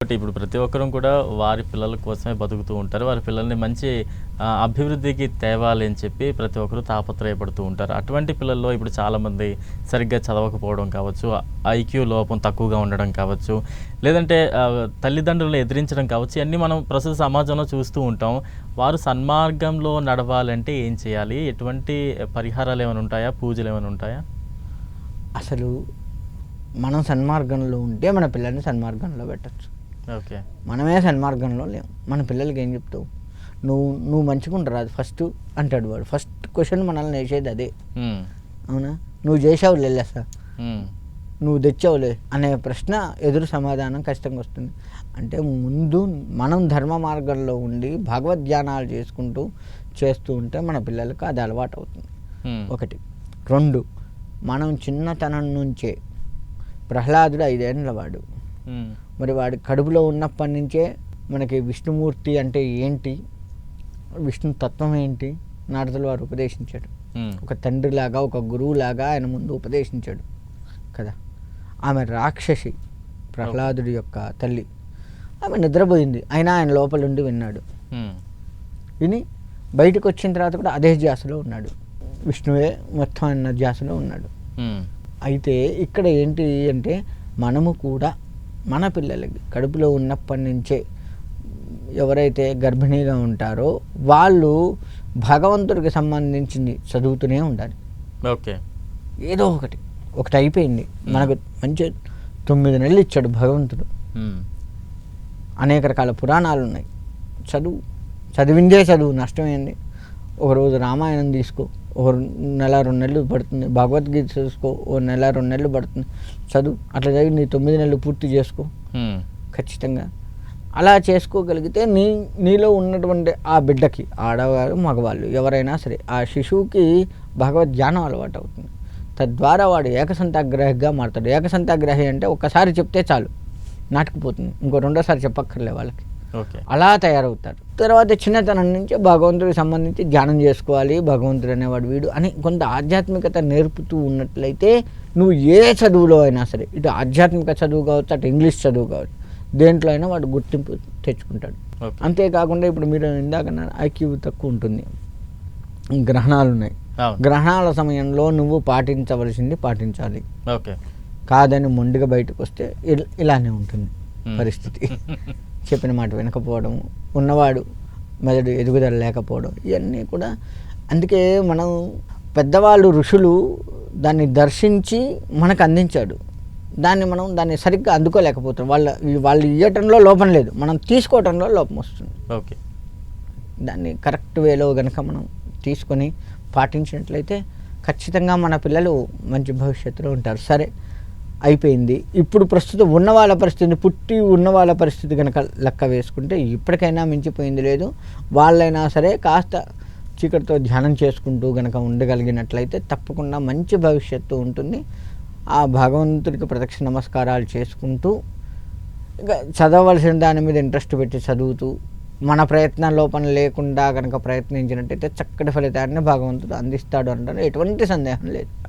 ఒకటి ఇప్పుడు ప్రతి ఒక్కరం కూడా వారి పిల్లల కోసమే బతుకుతూ ఉంటారు. వారి పిల్లల్ని మంచి అభివృద్ధికి తేవాలి అని చెప్పి ప్రతి ఒక్కరు తాపత్రయపడుతూ ఉంటారు. అటువంటి పిల్లల్లో ఇప్పుడు చాలామంది సరిగ్గా చదవకపోవడం కావచ్చు, ఐక్యూ లోపం తక్కువగా ఉండడం కావచ్చు, లేదంటే తల్లిదండ్రులను ఎదిరించడం కావచ్చు, ఇవన్నీ మనం ప్రస్తుత సమాజంలో చూస్తూ ఉంటాం. వారు సన్మార్గంలో నడవాలంటే ఏం చేయాలి? ఎటువంటి పరిహారాలు ఏమైనా ఉంటాయా? పూజలు ఏమైనా ఉంటాయా? అసలు మనం సన్మార్గంలో ఉంటే మన పిల్లల్ని సన్మార్గంలో పెట్టచ్చు. ఓకే, మనమే సన్మార్గంలో లేము. మన పిల్లలకి ఏం చెప్తావు? నువ్వు మంచిగా ఉండరాదు ఫస్ట్ అంటాడు వాడు. ఫస్ట్ క్వశ్చన్ మనల్ని వేసేది అదే. అవునా, నువ్వు చేసావు లేసా, నువ్వు తెచ్చావులే అనే ప్రశ్న ఎదురు సమాధానం ఖచ్చితంగా వస్తుంది. అంటే ముందు మనం ధర్మ మార్గంలో ఉండి భగవద్ధ్యానాలు చేస్తూ ఉంటే మన పిల్లలకు అది అలవాటు అవుతుంది. ఒకటి. రెండు, మనం చిన్నతనం నుంచే ప్రహ్లాదుడు 5 ఏళ్ళ వాడు. మరి వాడి కడుపులో ఉన్నప్పటి నుంచే మనకి విష్ణుమూర్తి అంటే ఏంటి, విష్ణు తత్వం ఏంటి నారదుల వారు ఉపదేశించాడు. ఒక తండ్రిలాగా, ఒక గురువులాగా ఆయన ముందు ఉపదేశించాడు కదా. ఆమె రాక్షసి, ప్రహ్లాదుడి యొక్క తల్లి. ఆమె నిద్రపోయింది, అయినా ఆయన లోపలుండి విన్నాడు. విని బయటకు వచ్చిన తర్వాత కూడా అదే ధ్యాసలో ఉన్నాడు. విష్ణువే మొత్తం అన్న ధ్యాసలో ఉన్నాడు. అయితే ఇక్కడ ఏంటి అంటే మనము కూడా మన పిల్లలకి కడుపులో ఉన్నప్పటి నుంచే ఎవరైతే గర్భిణీగా ఉంటారో వాళ్ళు భగవంతుడికి సంబంధించింది చదువుతూనే ఉండాలి. ఓకే, ఏదో ఒకటి అయిపోయింది. మనకు మంచి 9 నెలలు ఇచ్చాడు భగవంతుడు. అనేక రకాల పురాణాలు ఉన్నాయి. చదివిందే చదువు, నష్టమైంది. ఒకరోజు రామాయణం తీసుకో, ఒక 1-2 నెలలు పడుతుంది. భగవద్గీత చూసుకో, 1-2 నెలలు పడుతుంది. చదువు అట్లా చదివి నీ 9 నెలలు పూర్తి చేసుకో. ఖచ్చితంగా అలా చేసుకోగలిగితే నీలో ఉన్నటువంటి ఆ బిడ్డకి, ఆడవారు మగవాళ్ళు ఎవరైనా సరే, ఆ శిశువుకి భగవద్ధ్యానం అలవాటు అవుతుంది. తద్వారా వాడు ఏకసంతాగ్రాహిగా మారుతాడు. ఏకసంతాగ్రాహి అంటే ఒక్కసారి చెప్తే చాలు, నాటుకుపోతుంది. ఇంకో రెండోసారి చెప్పక్కర్లే వాళ్ళకి. అలా తయారవుతారు. తర్వాత చిన్నతనం నుంచి భగవంతుడికి సంబంధించి ధ్యానం చేసుకోవాలి, భగవంతుడు అనేవాడు వీడు అని కొంత ఆధ్యాత్మికత నేర్పుతూ ఉన్నట్లయితే నువ్వు ఏ చదువులో అయినా సరే, ఇటు ఆధ్యాత్మిక చదువు కావచ్చు, అటు ఇంగ్లీష్ చదువు కావచ్చు, దేంట్లో అయినా వాడు గుర్తింపు తెచ్చుకుంటాడు. అంతేకాకుండా ఇప్పుడు మీరు ఇందాక ఐక్యూ తక్కువ ఉంటుంది, గ్రహణాలు ఉన్నాయి. గ్రహణాల సమయంలో నువ్వు పాటించవలసింది పాటించాలి. కాదని మొండిగా బయటకు వస్తే ఇలానే ఉంటుంది పరిస్థితి. చెప్పిన మాట వినకపోవడం, ఉన్నవాడు మెదడు ఎదుగుదల లేకపోవడం, ఇవన్నీ కూడా. అందుకే మనం పెద్దవాళ్ళు ఋషులు దాన్ని దర్శించి మనకు అందించాడు. దాన్ని సరిగ్గా అందుకోలేకపోతాం. వాళ్ళు ఇవ్వటంలో లోపం లేదు, మనం తీసుకోవటంలో లోపం వస్తుంది. ఓకే, దాన్ని కరెక్ట్ వేలో కనుక మనం తీసుకొని పాటించినట్లయితే ఖచ్చితంగా మన పిల్లలు మంచి భవిష్యత్తులో ఉంటారు. సరే, అయిపోయింది. ఇప్పుడు ప్రస్తుతం ఉన్నవాళ్ళ పరిస్థితి, పుట్టి ఉన్నవాళ్ళ పరిస్థితి కనుక లెక్క వేసుకుంటే ఇప్పటికైనా మించిపోయింది లేదు. వాళ్ళైనా సరే కాస్త చీకటితో ధ్యానం చేసుకుంటూ కనుక ఉండగలిగినట్లయితే తప్పకుండా మంచి భవిష్యత్తు ఉంటుంది. ఆ భగవంతుడికి ప్రదక్షిణ నమస్కారాలు చేసుకుంటూ ఇక చదవవలసిన దాని మీద ఇంట్రెస్ట్ పెట్టి చదువుతూ మన ప్రయత్నం లోపం లేకుండా కనుక ప్రయత్నించినట్టయితే చక్కటి ఫలితాన్ని భగవంతుడు అందిస్తాడు అనడంలో ఎటువంటి సందేహం లేదు.